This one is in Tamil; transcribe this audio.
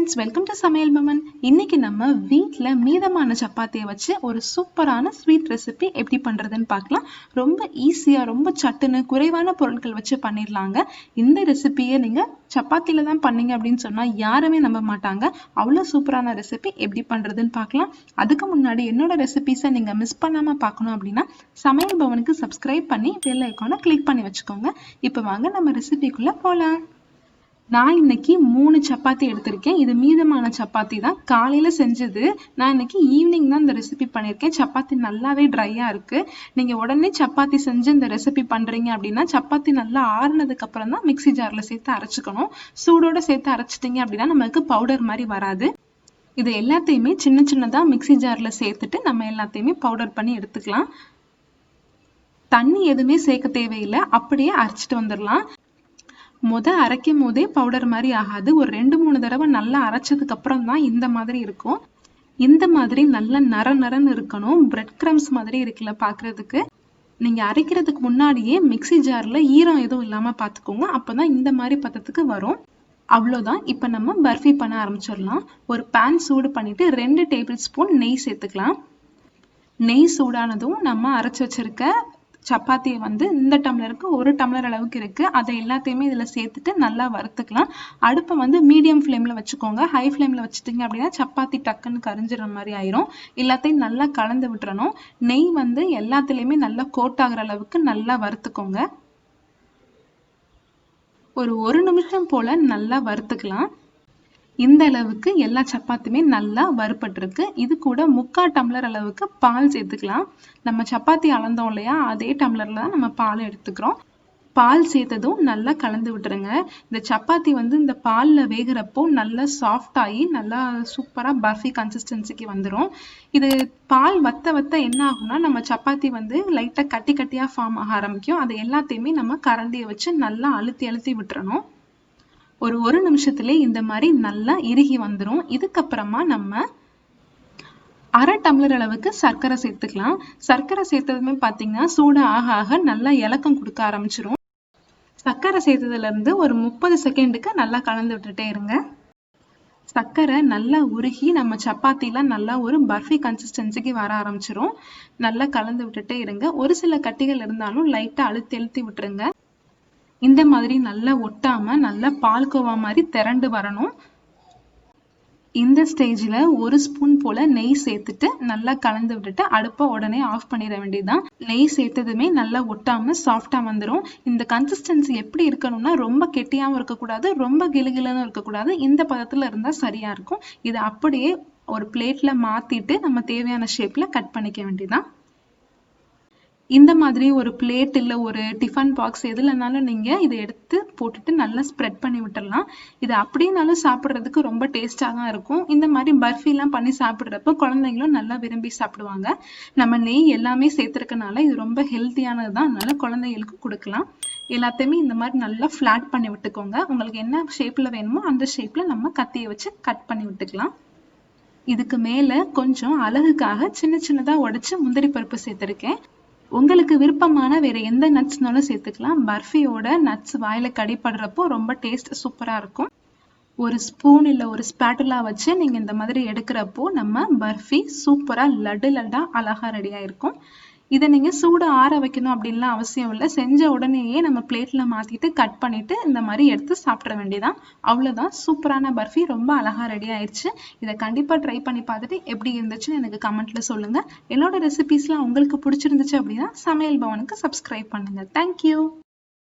ஃப்ரெண்ட்ஸ், வெல்கம் டு சமையல் மமன். இன்னைக்கு நம்ம வீட்டில் மீதமான சப்பாத்தியை வச்சு ஒரு சூப்பரான ஸ்வீட் ரெசிபி எப்படி பண்ணுறதுன்னு பார்க்கலாம். ரொம்ப ஈஸியாக, ரொம்ப சட்டுன்னு, குறைவான பொருட்கள் வச்சு பண்ணிடலாங்க. இந்த ரெசிபியை நீங்கள் சப்பாத்தியில் தான் பண்ணீங்க அப்படின்னு சொன்னால் யாருமே நம்ப மாட்டாங்க. அவ்வளோ சூப்பரான ரெசிபி எப்படி பண்ணுறதுன்னு பார்க்கலாம். அதுக்கு முன்னாடி என்னோட ரெசிபிஸை நீங்கள் மிஸ் பண்ணாமல் பார்க்கணும் அப்படின்னா சமையல் பவனுக்கு சப்ஸ்கிரைப் பண்ணி பெல் ஐக்கானை கிளிக் பண்ணி வச்சுக்கோங்க. இப்போ வாங்க நம்ம ரெசிபிக்குள்ளே போகலாம். நான் இன்னைக்கு 3 சப்பாத்தி எடுத்திருக்கேன். இது மீதமான சப்பாத்தி தான், காலையில செஞ்சது. நான் இன்னைக்கு ஈவினிங் தான் இந்த ரெசிபி பண்ணியிருக்கேன். சப்பாத்தி நல்லாவே ட்ரையா இருக்கு. நீங்க உடனே சப்பாத்தி செஞ்சு இந்த ரெசிபி பண்றீங்க அப்படின்னா சப்பாத்தி நல்லா ஆறுனதுக்கு அப்புறம் தான் மிக்ஸி ஜார்ல சேர்த்து அரைச்சுக்கணும். சூடோட சேர்த்து அரைச்சிட்டீங்க அப்படின்னா நமக்கு பவுடர் மாதிரி வராது. இது எல்லாத்தையுமே சின்ன சின்னதா மிக்ஸி ஜார்ல சேர்த்துட்டு நம்ம எல்லாத்தையுமே பவுடர் பண்ணி எடுத்துக்கலாம். தண்ணி எதுவுமே சேர்க்க தேவையில்லை, அப்படியே அரைச்சிட்டு வந்துடலாம். அரைக்கும் போதே பவுடர் மாதிரி ஆகாது. ஒரு 2-3 தடவை நல்லா அரைச்சதுக்கு அப்புறம் தான் இந்த மாதிரி இருக்கும். இந்த மாதிரி நல்லா நரன்னு இருக்கணும். பிரெட் கிரம்ஸ் மாதிரி இருக்குல்ல பாக்குறதுக்கு. நீங்க அரைக்கிறதுக்கு முன்னாடியே மிக்ஸி ஜார்ல ஈரம் எதுவும் இல்லாம பாத்துக்கோங்க. அப்பதான் இந்த மாதிரி பதத்துக்கு வரும். அவ்வளோதான். இப்ப நம்ம பர்ஃபி பண்ண ஆரம்பிச்சிடலாம். ஒரு பேன் சூடு பண்ணிட்டு 2 டேபிள் ஸ்பூன் நெய் சேர்த்துக்கலாம். நெய் சூடானதும் நம்ம அரைச்சு வச்சிருக்க சப்பாத்தியை இந்த டம்ளருக்கு 1 டம்ளர் அளவுக்கு இருக்கு. அதை எல்லாத்தையுமே இதுல சேர்த்துட்டு நல்லா வறுத்துக்கலாம். அடுப்பை மீடியம் ஃப்ளேம்ல வச்சுக்கோங்க. ஹை ஃப்ளேம்ல வச்சுட்டீங்க அப்படின்னா சப்பாத்தி டக்குன்னு கரிஞ்சிடுற மாதிரி ஆயிரும். எல்லாத்தையும் நல்லா கலந்து விட்டுறணும். நெய் எல்லாத்துலயுமே நல்லா கோட் ஆகுற அளவுக்கு நல்லா வறுத்துக்கோங்க. ஒரு 1 நிமிஷம் போல நல்லா வறுத்துக்கலாம். இந்த அளவுக்கு எல்லா சப்பாத்தியுமே நல்லா வறுபட்டிருக்கு. இது கூட 3/4 டம்ளர் அளவுக்கு பால் சேர்த்துக்கலாம். நம்ம சப்பாத்தி அளந்தோம் இல்லையா, அதே டம்ளர்ல தான் நம்ம பால் எடுத்துக்கிறோம். பால் சேர்த்ததும் நல்லா கலந்து விட்டுருங்க. இந்த சப்பாத்தி இந்த பால்ல வேகிறப்போ நல்லா சாஃப்ட் ஆகி நல்லா சூப்பரா பர்ஃபி கன்சிஸ்டன்சிக்கு வந்துடும். இது பால் வத்த என்ன ஆகும்னா நம்ம சப்பாத்தி லைட்டா கட்டி கட்டியா ஃபார்ம் ஆக ஆரம்பிக்கும். அதை எல்லாத்தையுமே நம்ம கரண்டியை வச்சு நல்லா அழுத்தி விட்டுறணும். ஒரு 1 நிமிஷத்துல இந்த மாதிரி நல்லா இறுகி வந்துடும். இதுக்கப்புறமா நம்ம 1/2 டம்ளர் அளவுக்கு சர்க்கரை சேர்த்துக்கலாம். சர்க்கரை சேர்த்ததுமே பார்த்தீங்கன்னா சூடு ஆக ஆக நல்லா இலக்கம் கொடுக்க ஆரம்பிச்சிரும். சர்க்கரை சேர்த்ததுல இருந்து ஒரு 30 செகண்டுக்கு நல்லா கலந்து விட்டுட்டே இருங்க. சர்க்கரை நல்லா உருகி நம்ம சப்பாத்திலாம் நல்லா ஒரு பர்ஃபி கன்சிஸ்டன்சிக்கு வர ஆரம்பிச்சிரும். நல்லா கலந்து விட்டுட்டே இருங்க. ஒரு சில கட்டிகள் இருந்தாலும் லைட்டா அழுத்தி விட்டுருங்க. இந்த மாதிரி நல்லா ஒட்டாம நல்லா பால்கோவா மாதிரி திரண்டு வரணும். இந்த ஸ்டேஜ்ல 1 ஸ்பூன் போல நெய் சேர்த்துட்டு நல்லா கலந்து விட்டுட்டு அடுப்பை உடனே ஆஃப் பண்ணிட வேண்டியதுதான். நெய் சேர்த்ததுமே நல்லா ஒட்டாம சாஃப்டா வந்துடும். இந்த கன்சிஸ்டன்சி எப்படி இருக்கணும்னா ரொம்ப கெட்டியாவும் இருக்கக்கூடாது, ரொம்ப கிளுகிளுன்னு இருக்கக்கூடாது. இந்த பதத்துல இருந்தா சரியா இருக்கும். இதை அப்படியே ஒரு பிளேட்ல மாத்திட்டு நம்ம தேவையான ஷேப்ல கட் பண்ணிக்க வேண்டியதுதான். இந்த மாதிரி ஒரு பிளேட் இல்லை ஒரு டிஃபன் பாக்ஸ் எதுலனாலும் நீங்க இதை எடுத்து போட்டுட்டு நல்லா ஸ்ப்ரெட் பண்ணி விட்டுடலாம். இது அப்படின்னாலும் சாப்பிட்றதுக்கு ரொம்ப டேஸ்டா தான் இருக்கும். இந்த மாதிரி பர்ஃபி எல்லாம் பண்ணி சாப்பிட்றப்ப குழந்தைங்களும் நல்லா விரும்பி சாப்பிடுவாங்க. நம்ம நெய் எல்லாமே சேர்த்துருக்கனால இது ரொம்ப ஹெல்த்தியானதுதான், அதனால குழந்தைகளுக்கு கொடுக்கலாம். எல்லாத்தையுமே இந்த மாதிரி நல்லா ஃபிளாட் பண்ணி விட்டுக்கோங்க. உங்களுக்கு என்ன ஷேப்ல வேணுமோ அந்த ஷேப்ல நம்ம கத்தியை வச்சு கட் பண்ணி விட்டுக்கலாம். இதுக்கு மேல கொஞ்சம் அழகுக்காக சின்னதா உடைச்சு முந்திரி பருப்பு சேர்த்திருக்கேன். உங்களுக்கு விருப்பமான வேற எந்த நட்ஸ்னாலும் சேர்த்துக்கலாம். பர்ஃபியோட நட்ஸ் வாயில கடிப்படுறப்போ ரொம்ப டேஸ்ட் சூப்பரா இருக்கும். ஒரு ஸ்பூன் இல்ல ஒரு ஸ்பேட்டுலா வச்சு நீங்க இந்த மாதிரி எடுக்கிறப்போ நம்ம பர்ஃபி சூப்பரா லட்டா அழகா ரெடியா இருக்கும். இதை நீங்க சூடு ஆற வைக்கணும் அப்படின்லாம் அவசியம் இல்லை. செஞ்ச உடனேயே நம்ம பிளேட்ல மாத்திட்டு கட் பண்ணிட்டு இந்த மாதிரி எடுத்து சாப்பிட வேண்டியதான். அவ்வளவுதான், சூப்பரான பர்ஃபி ரொம்ப அழகா ரெடி ஆயிடுச்சு. இதை கண்டிப்பா ட்ரை பண்ணி பார்த்துட்டு எப்படி இருந்துச்சுன்னு எனக்கு கமெண்ட்ல சொல்லுங்க. என்னோட ரெசிபிஸ்லாம் உங்களுக்கு பிடிச்சிருந்துச்சு அப்படின்னா சமையல் பவனுக்கு சப்ஸ்கிரைப் பண்ணுங்க. தேங்க்யூ.